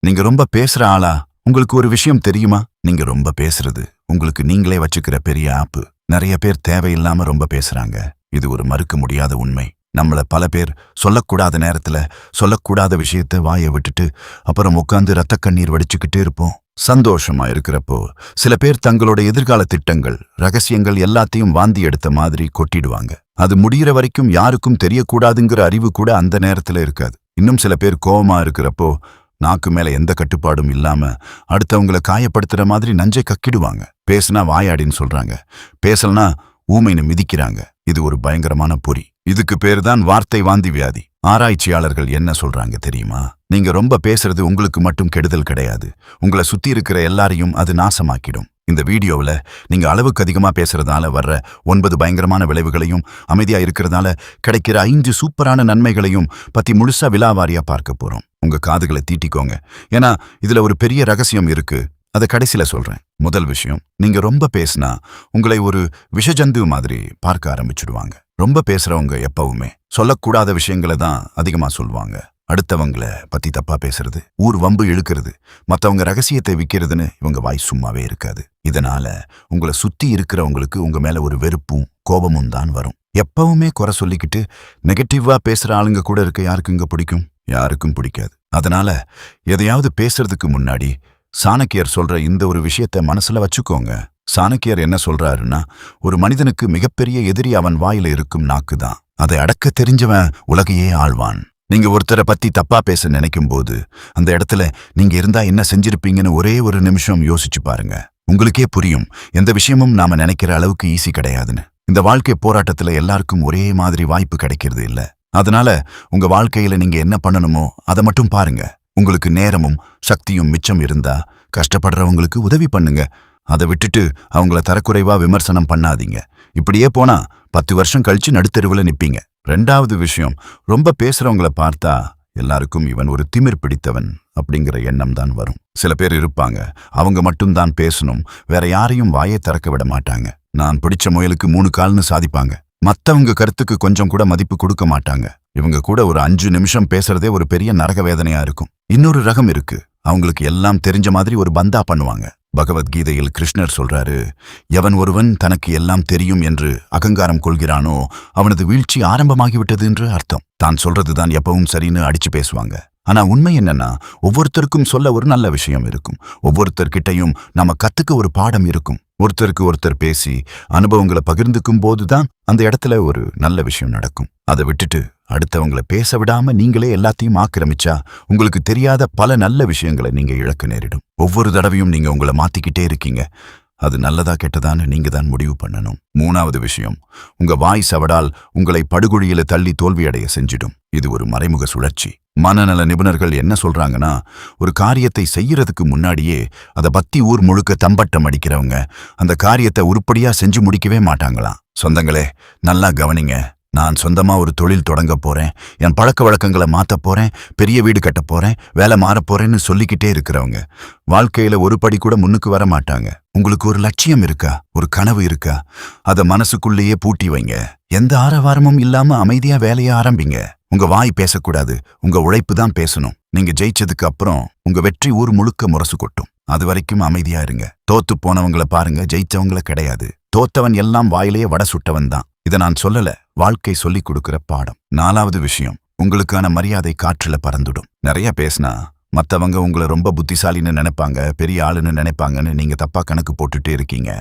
நீங்க ரொம்ப பேசுற ஆளா? உங்களுக்கு ஒரு விஷயம் தெரியுமா? நீங்க ரொம்ப பேசுறது உங்களுக்கு நீங்களே வச்சுக்கிற பெரிய ஆப்பு. நிறைய பேர் தேவையில்லாம ரொம்ப பேசுறாங்க. இது ஒரு மறுக்க முடியாத உண்மை. நம்மள பல பேர் சொல்லக்கூடாத நேரத்துல சொல்லக்கூடாத விஷயத்த வாயை விட்டுட்டு அப்புறம் உட்காந்து ரத்த கண்ணீர் வடிச்சுக்கிட்டே இருப்போம். சந்தோஷமா இருக்கிறப்போ சில பேர் தங்களோட எதிர்கால திட்டங்கள், ரகசியங்கள் எல்லாத்தையும் வாந்தி எடுத்த மாதிரி கொட்டிடுவாங்க. அது முடிகிற வரைக்கும் யாருக்கும் தெரியக்கூடாதுங்கிற அறிவு கூட அந்த நேரத்துல இருக்காது. இன்னும் சில பேர் கோவமா இருக்கிறப்போ நாக்கு மேல எந்த கட்டுப்பாடும் இல்லாம அடுத்தவங்கள காயப்படுத்துற மாதிரி நஞ்சை கக்கிடுவாங்க. பேசுனா வாயாடின்னு சொல்றாங்க, பேசலனா ஊமைன்னு மிதிக்கிறாங்க. இது ஒரு பயங்கரமான பொறி. இதுக்கு பேர் தான் வார்த்தை வாந்தி வியாதி. ஆராய்ச்சியாளர்கள் என்ன சொல்றாங்க தெரியுமா? நீங்க ரொம்ப பேசுறது உங்களுக்கு மட்டும் கெடுதல் கிடையாது, உங்களை சுத்தி இருக்கிற எல்லாரையும் அது நாசமாக்கிடும். இந்த வீடியோவில் நீங்க அளவுக்கு அதிகமா பேசுறதால வர்ற 9 பயங்கரமான விளைவுகளையும், அமைதியா இருக்கிறதால கிடைக்கிற 5 சூப்பரான நன்மைகளையும் பத்தி முழுசா விலாவாரியா பார்க்க போறோம். உங்க காதுகளை தீட்டிக்கோங்க, ஏன்னா இதுல ஒரு பெரிய ரகசியம் இருக்கு. அதை கடைசியில சொல்றேன். முதல் விஷயம், நீங்க ரொம்ப பேசினா உங்களை ஒரு விஷஜந்து மாதிரி பார்க்க ஆரம்பிச்சுடுவாங்க. ரொம்ப பேசுறவங்க எப்பவுமே சொல்லக்கூடாத விஷயங்களை தான் அதிகமா சொல்லுவாங்க. அடுத்தவங்களை பத்தி தப்பா பேசுறது, ஊர் வம்பு இழுக்கிறது, மத்தவங்க ரகசியத்தை விக்கிறதுன்னு இவங்க வாய் சும்மாவே இருக்காது. இதனால உங்களை சுத்தி இருக்கிறவங்களுக்கு உங்க மேல ஒரு வெறுப்பும் கோபமும் தான் வரும். எப்பவுமே குறை சொல்லிக்கிட்டு நெகட்டிவா பேசுற ஆளுங்க கூட இருக்க யாருக்கு இங்க பிடிக்கும்? யாருக்கும் பிடிக்காது. அதனால எதையாவது பேசுறதுக்கு முன்னாடி சாணக்கியர் சொல்ற இந்த ஒரு விஷயத்த மனசுல வச்சுக்கோங்க. சாணக்கியர் என்ன சொல்றாருன்னா, ஒரு மனிதனுக்கு மிகப்பெரிய எதிரி அவன் வாயில இருக்கும் நாக்கு தான். அதை அடக்க தெரிஞ்சவன் உலகையே ஆழ்வான். நீங்க ஒருத்தரை பத்தி தப்பா பேச நினைக்கும் போது அந்த இடத்துல நீங்க இருந்தா என்ன செஞ்சிருப்பீங்கன்னு ஒரே ஒரு நிமிஷம் யோசிச்சு பாருங்க. உங்களுக்கே புரியும், எந்த விஷயமும் நாம நினைக்கிற அளவுக்கு ஈஸி கிடையாதுன்னு. இந்த வாழ்க்கை போராட்டத்துல எல்லாருக்கும் ஒரே மாதிரி வாய்ப்பு கிடைக்கிறது இல்ல. அதனால உங்க வாழ்க்கையில நீங்க என்ன பண்ணணுமோ அதை மட்டும் பாருங்க. உங்களுக்கு நேரமும் சக்தியும் மிச்சம் இருந்தா கஷ்டப்படுறவங்களுக்கு உதவி பண்ணுங்க. அதை விட்டுட்டு அவங்கள தரக்குறைவா விமர்சனம் பண்ணாதீங்க. இப்படியே போனா 10 வருஷம் கழிச்சு நடுத்தெருவில் நிப்பீங்க. 2வது விஷயம், ரொம்ப பேசுறவங்கள பார்த்தா எல்லாருக்கும் இவன் ஒரு திமிர் பிடித்தவன் அப்படிங்கிற எண்ணம் தான் வரும். சில பேர் இருப்பாங்க, அவங்க மட்டும்தான் பேசணும், வேற யாரையும் வாயை திறக்க விட மாட்டாங்க. நான் பிடிச்ச முயலுக்கு 3 கால்னு சாதிப்பாங்க. மத்தவங்க கருத்துக்கு கொஞ்சம் கூட மதிப்பு கொடுக்க மாட்டாங்க. இவங்க கூட ஒரு 5 நிமிஷம் பேசுறதே ஒரு பெரிய நரக வேதனையா இருக்கும். இன்னொரு ரகம் இருக்கு, அவங்களுக்கு எல்லாம் தெரிஞ்ச மாதிரி ஒரு பந்தா பண்ணுவாங்க. பகவத்கீதையில் கிருஷ்ணர் சொல்றாரு, எவன் ஒருவன் தனக்கு எல்லாம் தெரியும் என்று அகங்காரம் கொள்கிறானோ அவனது வீழ்ச்சி ஆரம்பமாகிவிட்டது என்று அர்த்தம். தான் சொல்றதுதான் எப்பவும் சரின்னு அடிச்சு பேசுவாங்க. ஆனா உண்மை என்னன்னா, ஒவ்வொருத்தருக்கும் சொல்ல ஒரு நல்ல விஷயம் இருக்கும். ஒவ்வொருத்தர்கிட்டையும் நம்ம கத்துக்க ஒரு பாடம் இருக்கும். ஒருத்தருக்கு ஒருத்தர் பேசி அனுபவங்களை பகிர்ந்துக்கும் போதுதான் அந்த இடத்துல ஒரு நல்ல விஷயம் நடக்கும். அதை விட்டுட்டு அடுத்தவங்களை பேச விடாம நீங்களே எல்லாத்தையும் ஆக்கிரமிச்சா உங்களுக்கு தெரியாத பல நல்ல விஷயங்களை நீங்க இழக்க நேரிடும். ஒவ்வொரு தடவையும் நீங்க உங்களை மாத்திக்கிட்டே இருக்கீங்க. அது நல்லதா கெட்டதான்னு நீங்க தான் முடிவு பண்ணணும். 3வது விஷயம், உங்க வாய் சவடால் உங்களை படுகொழியில தள்ளி தோல்வியடைய செஞ்சிடும். இது ஒரு மறைமுக சுழற்சி. மனநல நிபுணர்கள் என்ன சொல்றாங்கன்னா, ஒரு காரியத்தை செய்யறதுக்கு முன்னாடியே அதை பத்தி ஊர் முழுக்க தம்பட்டம் அடிக்கிறவங்க அந்த காரியத்தை உருப்படியா செஞ்சு முடிக்கவே மாட்டாங்களாம். சொந்தங்களே, நல்லா கவனிங்க. நான் சொந்தமா ஒரு தொழில் தொடங்க போறேன், என் பழக்க வழக்கங்களை மாத்த போறேன், பெரிய வீடு கட்ட போறேன், வேலை மாறப் போறேன்னு சொல்லிக்கிட்டே இருக்கிறவங்க வாழ்க்கையில ஒரு படி கூட முன்னுக்கு வர மாட்டாங்க. உங்களுக்கு ஒரு லட்சியம் இருக்கா? ஒரு கனவு இருக்கா? அதை மனசுக்குள்ளேயே பூட்டி வைங்க. எந்த ஆரவாரமும் இல்லாம அமைதியா வேலைய ஆரம்பிங்க. உங்க வாய் பேசக்கூடாது, உங்க உழைப்பு தான் பேசணும். நீங்க ஜெயிச்சதுக்கு அப்புறம் உங்க வெற்றி ஊர் முழுக்க முரசு கொட்டும். அது வரைக்கும் அமைதியா இருங்க. தோத்து போனவங்களை பாருங்க, ஜெயிச்சவங்கள கிடையாது. தோத்தவன் எல்லாம் வாயிலேயே வடை சுட்டவன் தான். இதை நான் சொல்லல, வாழ்க்கை சொல்லிக் கொடுக்கிற பாடம். 4வது விஷயம், உங்களுக்கான மரியாதை காற்றுல பறந்துடும். நிறைய பேசினா மத்தவங்க உங்களை ரொம்ப புத்திசாலின்னு நினைப்பாங்க, பெரிய ஆளுன்னு நினைப்பாங்கன்னு நீங்க தப்பா கணக்கு போட்டுட்டே இருக்கீங்க.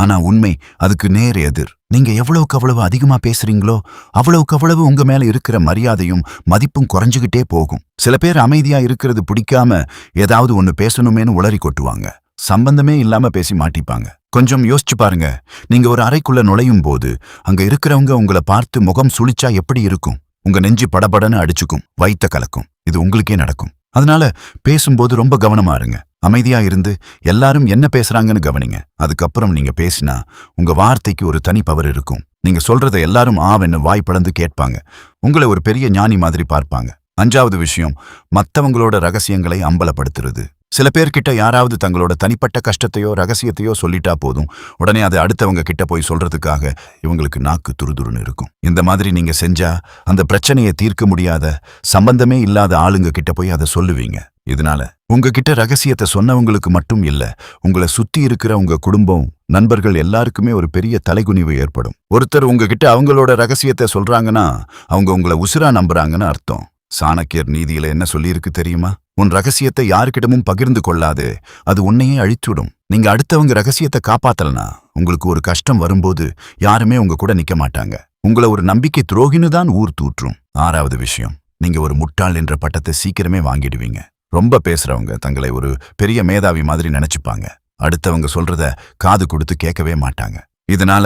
ஆனா உண்மை அதுக்கு நேர் எதிர். நீங்க எவ்வளவுக்கு அவ்வளவு அதிகமா பேசுறீங்களோ அவ்வளவுக்கு அவ்வளவு உங்க மேல இருக்கிற மரியாதையும் மதிப்பும் குறைஞ்சுகிட்டே போகும். சில பேர் அமைதியா இருக்கிறது பிடிக்காம ஏதாவது ஒண்ணு பேசணுமேனு உளறி கொட்டுவாங்க. சம்பந்தமே இல்லாம பேசி மாட்டிப்பாங்க. கொஞ்சம் யோசிச்சு பாருங்க, நீங்க ஒரு அறைக்குள்ள நுழையும் போது அங்க இருக்கிறவங்க உங்களை பார்த்து முகம் சுளிச்சா எப்படி இருக்கும்? உங்க நெஞ்சு படபடன்னு அடிச்சுக்கும், வயித்த கலக்கும். இது உங்களுக்கே நடக்கும். அதனால பேசும்போது ரொம்ப கவனமா இருங்க. அமைதியா இருந்து எல்லாரும் என்ன பேசுறாங்கன்னு கவனிங்க. அதுக்கப்புறம் நீங்க பேசினா உங்க வார்த்தைக்கு ஒரு தனி பவர் இருக்கும். நீங்க சொல்றதை எல்லாரும் ஆவென்னு வாய் பழந்து கேட்பாங்க. உங்களை ஒரு பெரிய ஞானி மாதிரி பார்ப்பாங்க. 5வது விஷயம், மத்தவங்களோட ரகசியங்களை அம்பலப்படுத்துறது. சில பேர்கிட்ட யாராவது தங்களோட தனிப்பட்ட கஷ்டத்தையோ ரகசியத்தையோ சொல்லிட்டா போதும், உடனே அதை அடுத்தவங்க கிட்ட போய் சொல்றதுக்காக இவங்களுக்கு நாக்கு துருதுருன்னு இருக்கும். இந்த மாதிரி நீங்க செஞ்சா அந்த பிரச்சனையை தீர்க்க முடியாத, சம்பந்தமே இல்லாத ஆளுங்க கிட்ட போய் அதை சொல்லுவீங்க. இதனால உங்ககிட்ட ரகசியத்தை சொன்னவங்களுக்கு மட்டும் இல்ல, உங்களை சுத்தி இருக்கிற உங்க குடும்பம், நண்பர்கள் எல்லாருக்குமே ஒரு பெரிய தலைகுனிவு ஏற்படும். ஒருத்தர் உங்ககிட்ட அவங்களோட ரகசியத்தை சொல்றாங்கன்னா அவங்க உங்களை உசுரா நம்புறாங்கன்னு அர்த்தம். சாணக்கியர் நீதியில என்ன சொல்லியிருக்கு தெரியுமா? உன் ரகசியத்தை யாருக்கிடமும் பகிர்ந்து கொள்ளாது, அது உன்னையே அழிச்சுடும். நீங்க அடுத்தவங்க ரகசியத்தை காப்பாத்தலனா உங்களுக்கு ஒரு கஷ்டம் வரும்போது யாருமே உங்க கூட நிக்க மாட்டாங்க. உங்களை ஒரு நம்பிக்கை துரோகின்னு தான் ஊர் தூற்றும். 6வது விஷயம், நீங்க ஒரு முட்டாள் என்ற பட்டத்தை சீக்கிரமே வாங்கிடுவீங்க. ரொம்ப பேசுறவங்க தங்களை ஒரு பெரிய மேதாவி மாதிரி நினைச்சுப்பாங்க. அடுத்தவங்க சொல்றத காது கொடுத்து கேட்கவே மாட்டாங்க. இதனால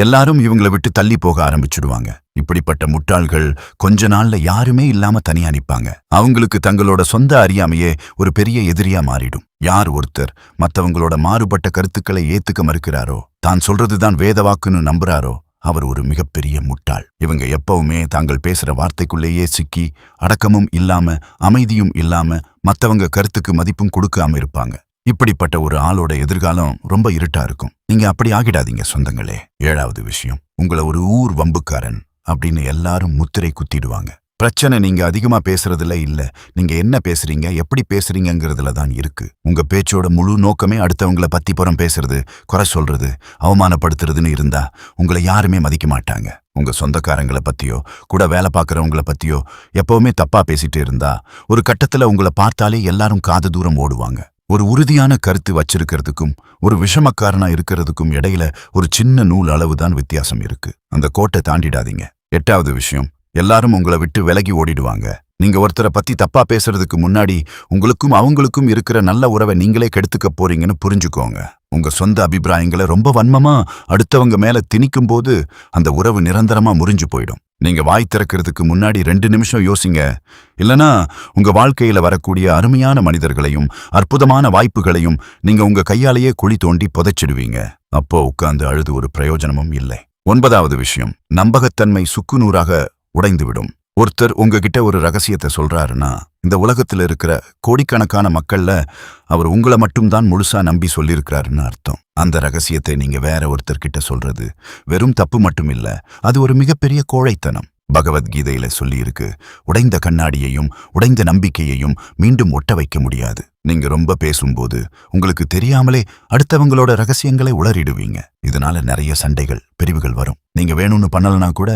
எல்லாரும் இவங்களை விட்டு தள்ளி போக ஆரம்பிச்சுடுவாங்க. இப்படிப்பட்ட முட்டாள்கள் கொஞ்ச நாள்ல யாருமே இல்லாம தனியா நிப்பாங்க. அவங்களுக்கு தங்களோட சொந்த அறியாமையே ஒரு பெரிய எதிரியா மாறிடும். யார் ஒருத்தர் மத்தவங்களோட மாறுபட்ட கருத்துக்களை ஏத்துக்க மறுக்கிறாரோ, தான் சொல்றதுதான் வேதவாக்குன்னு நம்புறாரோ, அவர் ஒரு மிகப்பெரிய முட்டாள். இவங்க எப்பவுமே தாங்கள் பேசுற வார்த்தைக்குள்ளேயே சிக்கி அடக்கமும் இல்லாம அமைதியும் இல்லாம மத்தவங்க கருத்துக்கு மதிப்பும் கொடுக்காம இருப்பாங்க. இப்படிப்பட்ட ஒரு ஆளோட எதிர்காலம் ரொம்ப இருட்டா இருக்கும். நீங்க அப்படி ஆகிடாதீங்க சொந்தங்களே. 7வது விஷயம், உங்களை ஒரு ஊர் வம்புக்காரன் அப்படின்னு எல்லாரும் முத்திரை குத்திடுவாங்க. பிரச்சனை நீங்க அதிகமா பேசுறதுல இல்ல, நீங்க என்ன பேசுறீங்க, எப்படி பேசுறீங்கிறதுல தான் இருக்கு. உங்க பேச்சோட முழு நோக்கமே அடுத்தவங்களை பத்தி புறம் பேசுறது, குறை சொல்றது, அவமானப்படுத்துறதுன்னு இருந்தா உங்களை யாருமே மதிக்க மாட்டாங்க. உங்க சொந்தக்காரங்களை பத்தியோ கூட வேலை பார்க்கறவங்கள பத்தியோ எப்பவுமே தப்பா பேசிட்டு இருந்தா ஒரு கட்டத்துல உங்களை பார்த்தாலே எல்லாரும் காது தூரம் ஓடுவாங்க. ஒரு உறுதியான கருத்து வச்சிருக்கிறதுக்கும் ஒரு விஷமக்காரனா இருக்கிறதுக்கும் இடையில ஒரு சின்ன நூல் அளவுதான் வித்தியாசம் இருக்கு. அந்த கோட்டை தாண்டிடாதீங்க. 8வது விஷயம், எல்லாரும் உங்களை விட்டு விலகி ஓடிடுவாங்க. நீங்க ஒருத்தரை பத்தி தப்பா பேசுறதுக்கு முன்னாடி உங்களுக்கும் அவங்களுக்கும் இருக்கிற நல்ல உறவை நீங்களே கெடுத்துக்க போறீங்கன்னு புரிஞ்சுக்கோங்க. உங்க சொந்த அபிப்பிராயங்களை ரொம்ப வன்மமா அடுத்தவங்க மேல திணிக்கும் போது அந்த உறவு நிரந்தரமா முறிஞ்சு போயிடும். நீங்க வாய் திறக்கிறதுக்கு முன்னாடி 2 நிமிஷம் யோசிங்க. இல்லனா உங்க வாழ்க்கையில வரக்கூடிய அருமையான மனிதர்களையும் அற்புதமான வாய்ப்புகளையும் நீங்க உங்க கையாலேயே குழி தோண்டி புதைச்சிடுவீங்க. அப்போ உட்கார்ந்து அழுது ஒரு பிரயோஜனமும் இல்லை. 9வது விஷயம், நம்பகத்தன்மை சுக்குநூறாக உடைந்துவிடும். ஒருத்தர் உங்ககிட்ட ஒரு ரகசியத்தை சொல்றாருன்னா இந்த உலகத்துல இருக்கிற கோடிக்கணக்கான மக்கள்ல அவர் உங்களை மட்டும்தான் முழுசா நம்பி சொல்லியிருக்கிறாருன்னு அர்த்தம். அந்த ரகசியத்தை நீங்க வேற ஒருத்தர்கிட்ட சொல்றது வெறும் தப்பு மட்டும் இல்ல, அது ஒரு மிகப்பெரிய கோழைத்தனம். பகவத்கீதையில சொல்லியிருக்கு, உடைந்த கண்ணாடியையும் உடைந்த நம்பிக்கையையும் மீண்டும் ஒட்ட வைக்க முடியாது. நீங்க ரொம்ப பேசும்போது உங்களுக்கு தெரியாமலே அடுத்தவங்களோட ரகசியங்களை உளறிடுவீங்க. இதனால நிறைய சண்டைகள், பிரிவுகள் வரும். நீங்க வேணும்னு பண்ணலனா கூட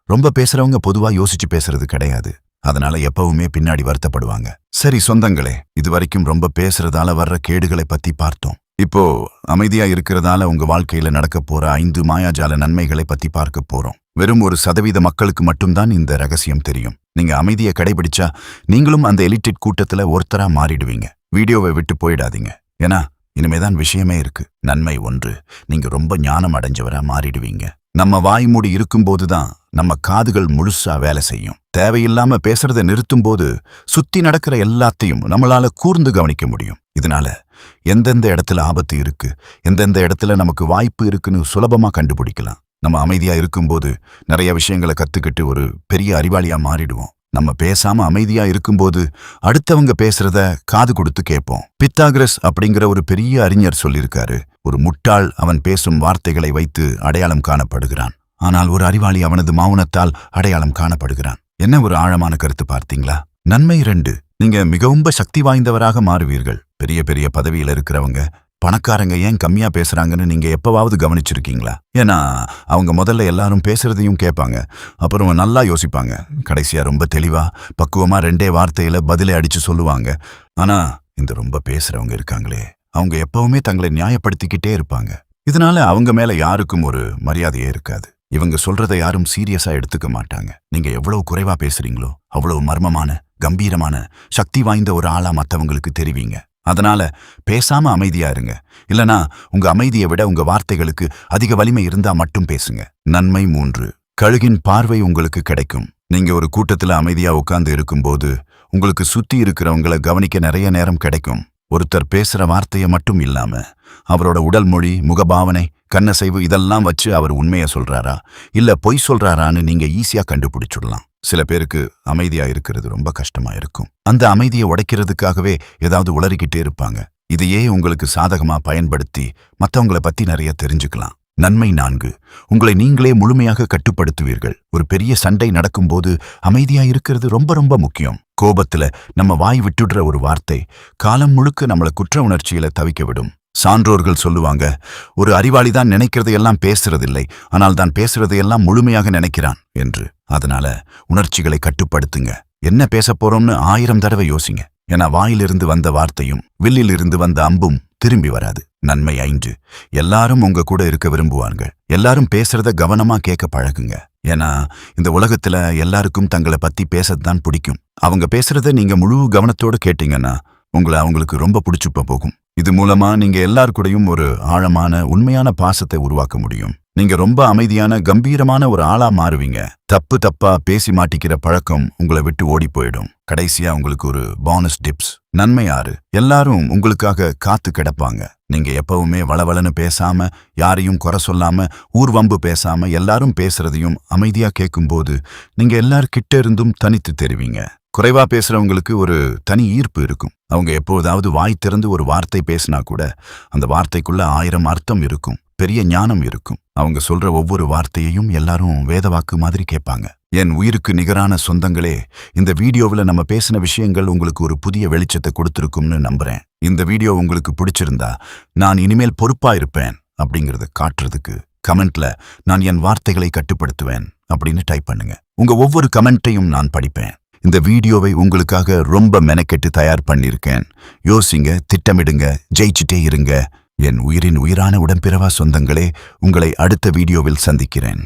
ரொம்ப பேசுறவங்க பொதுவா யோசிச்சு பேசுறது கிடையாது. அதனால எப்பவுமே பின்னாடி வருத்தப்படுவாங்க. சரி சொந்தங்களே, இதுவரைக்கும் ரொம்ப பேசுறதால வர்ற கேடுகளை பத்தி பார்த்தோம். இப்போ அமைதியா இருக்கிறதால உங்க வாழ்க்கையில நடக்க போற 5 மாயாஜால நன்மைகளை பத்தி பார்க்க போறோம். வெறும் 1% மக்களுக்கு மட்டும்தான் இந்த ரகசியம் தெரியும். நீங்க அமைதியை கடைபிடிச்சா நீங்களும் அந்த எலிட்டிட் கூட்டத்துல ஒருத்தரா மாறிடுவீங்க. வீடியோவை விட்டு போயிடாதீங்க, ஏன்னா இனிமேதான் விஷயமே இருக்கு. நன்மை 1, நீங்க ரொம்ப ஞானம் அடைஞ்சவரா மாறிடுவீங்க. நம்ம வாய் மூடி இருக்கும்போதுதான் நம்ம காதுகள் முழுசா வேலை செய்யும். தேவையில்லாம பேசுறதை நிறுத்தும் போது சுத்தி நடக்கிற எல்லாத்தையும் நம்மளால கூர்ந்து கவனிக்க முடியும். இதனால எந்தெந்த இடத்துல ஆபத்து இருக்கு, எந்தெந்த இடத்துல நமக்கு வாய்ப்பு இருக்குன்னு சுலபமா கண்டுபிடிக்கலாம். நம்ம அமைதியா இருக்கும்போது நிறைய விஷயங்களை கத்துக்கிட்டு ஒரு பெரிய அறிவாளியா மாறிடுவோம். நம்ம பேசாம அமைதியா இருக்கும்போது அடுத்தவங்க பேசுறத காது கொடுத்து கேட்போம். பித்தாகரஸ் அப்படிங்கிற ஒரு பெரிய அறிஞர் சொல்லியிருக்காரு, ஒரு முட்டாள் அவன் பேசும் வார்த்தைகளை வைத்து அடையாளம் காணப்படுகிறான், ஆனால் ஒரு அறிவாளி அவனது மௌனத்தால் அடையாளம் காணப்படுகிறான். என்ன ஒரு ஆழமான கருத்து பார்த்தீங்களா? நன்மை 2, நீங்க மிகவும் சக்தி வாய்ந்தவராக மாறுவீர்கள். பெரிய பெரிய பதவியில இருக்கிறவங்க, பணக்காரங்க ஏன் கம்மியா பேசுறாங்கன்னு நீங்க எப்பவாவது கவனிச்சிருக்கீங்களா? ஏன்னா அவங்க முதல்ல எல்லாரும் பேசுறதையும் கேட்பாங்க, அப்புறம் நல்லா யோசிப்பாங்க, கடைசியா ரொம்ப தெளிவா பக்குவமா 2 வார்த்தையில பதிலை அடிச்சு சொல்லுவாங்க. ஆனா இந்த ரொம்ப பேசுறவங்க இருக்காங்களே, அவங்க எப்பவுமே தங்களை நியாயப்படுத்திக்கிட்டே இருப்பாங்க. இதனால அவங்க மேல யாருக்கும் ஒரு மரியாதையே இருக்காது. இவங்க சொல்றதை யாரும் சீரியஸா எடுத்துக்க மாட்டாங்க. நீங்க எவ்வளவு குறைவா பேசுறீங்களோ அவ்வளவு மர்மமான, கம்பீரமான, சக்தி வாய்ந்த ஒரு ஆளா மத்தவங்களுக்கு தெரிவீங்க. அதனால பேசாம அமைதியா இருங்க. இல்லனா உங்க அமைதியை விட உங்க வார்த்தைகளுக்கு அதிக வலிமை இருந்தா மட்டும் பேசுங்க. நன்மை 3, கழுகின் பார்வை உங்களுக்கு கிடைக்கும். நீங்க ஒரு கூட்டத்துல அமைதியா உட்கார்ந்து இருக்கும்போது உங்களுக்கு சுத்தி இருக்கிறவங்களை கவனிக்க நிறைய நேரம் கிடைக்கும். ஒருத்தர் பேசுற வார்த்தைய மட்டும் இல்லாம அவரோட உடல் மொழி, முகபாவனை, கண்ணசைவு இதெல்லாம் வச்சு அவர் உண்மைய சொல்றாரா இல்ல பொய் சொல்றாரான்னு நீங்க ஈஸியா கண்டுபிடிச்சுடலாம். சில பேருக்கு அமைதியா இருக்கிறது ரொம்ப கஷ்டமா இருக்கும். அந்த அமைதியை உடைக்கிறதுக்காகவே ஏதாவது உளறிக்கிட்டே இருப்பாங்க. இதையே உங்களுக்கு சாதகமா பயன்படுத்தி மத்தவங்கள பத்தி நிறைய தெரிஞ்சுக்கலாம். நன்மை 4. உங்களை நீங்களே முழுமையாக கட்டுப்படுத்துவீர்கள். ஒரு பெரிய சண்டை நடக்கும்போது அமைதியா இருக்கிறது ரொம்ப ரொம்ப முக்கியம். கோபத்துல நம்ம வாய் விட்டுடுற ஒரு வார்த்தை காலம் முழுக்க நம்மள குற்ற உணர்ச்சியில தவிக்க விடும். சான்றோர்கள் சொல்லுவாங்க, ஒரு அறிவாளிதான் நினைக்கிறதையெல்லாம் பேசுறதில்லை, ஆனால் தான் பேசுறதையெல்லாம் முழுமையாக நினைக்கிறான் என்று. அதனால உணர்ச்சிகளை கட்டுப்படுத்துங்க. என்ன பேச போறோம்னு 1000 தடவை யோசிங்க. ஏன்னா வாயிலிருந்து வந்த வார்த்தையும் வில்லிலிருந்து வந்த அம்பும் திரும்பி வராது. நன்மை 5. எல்லாரும் உங்க கூட இருக்க விரும்புவாங்க. எல்லாரும் பேசுறத கவனமா கேட்க பழகுங்க. ஏன்னா இந்த உலகத்துல எல்லாருக்கும் தங்களை பத்தி பேசத்தான் பிடிக்கும். அவங்க பேசுறத நீங்க முழு கவனத்தோடு கேட்டீங்கன்னா உங்களை அவங்களுக்கு ரொம்ப பிடிச்சுப்ப போகும். இது மூலமா நீங்க எல்லார் கூடயும் ஒரு ஆழமான உண்மையான பாசத்தை உருவாக்க முடியும். நீங்க ரொம்ப அமைதியான கம்பீரமான ஒரு ஆளா மாறுவீங்க. தப்பா பேசி மாட்டிக்கிற பழக்கம் உங்களை விட்டு ஓடி போயிடும். கடைசியா உங்களுக்கு ஒரு போனஸ் டிப்ஸ். நன்மை 6. எல்லாரும் உங்களுக்காக காத்து கிடப்பாங்க. நீங்க எப்பவுமே வளவளன்னு பேசாம, யாரையும் குறை சொல்லாம, ஊர்வம்பு பேசாம எல்லாரும் பேசுறதையும் அமைதியா கேட்கும்போது நீங்க எல்லார்கிட்ட இருந்தும் தனித்து தெரிவீங்க. குறைவா பேசுறவங்களுக்கு ஒரு தனி ஈர்ப்பு இருக்கும். அவங்க எப்போதாவது வாய் திறந்து ஒரு வார்த்தை பேசினா கூட அந்த வார்த்தைக்குள்ள 1000 அர்த்தம் இருக்கும், பெரிய ஞானம் இருக்கும். அவங்க சொல்ற ஒவ்வொரு வார்த்தையையும் எல்லாரும் வேதவாக்கு மாதிரி கேட்பாங்க. என் உயிருக்கு நிகரான சொந்தங்களே, இந்த வீடியோவில் நம்ம பேசின விஷயங்கள் உங்களுக்கு ஒரு புதிய வெளிச்சத்தை கொடுத்திருக்கும்னு நம்புறேன். இந்த வீடியோ உங்களுக்கு பிடிச்சிருந்தா நான் இனிமேல் பொறுப்பா இருப்பேன் அப்படிங்கறத காட்டுறதுக்கு கமெண்ட்ல நான் என் வார்த்தைகளை கட்டுப்படுத்துவேன் அப்படின்னு டைப் பண்ணுங்க. உங்க ஒவ்வொரு கமெண்ட்டையும் நான் படிப்பேன். இந்த வீடியோவை உங்களுக்காக ரொம்ப மெனக்கெட்டு தயார் பண்ணியிருக்கேன். யோசிங்க, திட்டமிடுங்க, ஜெயிச்சுட்டே இருங்க. என் உயிரின் உயிரான உடன்பிறவா சொந்தங்களே, உங்களை அடுத்த வீடியோவில் சந்திக்கிறேன்.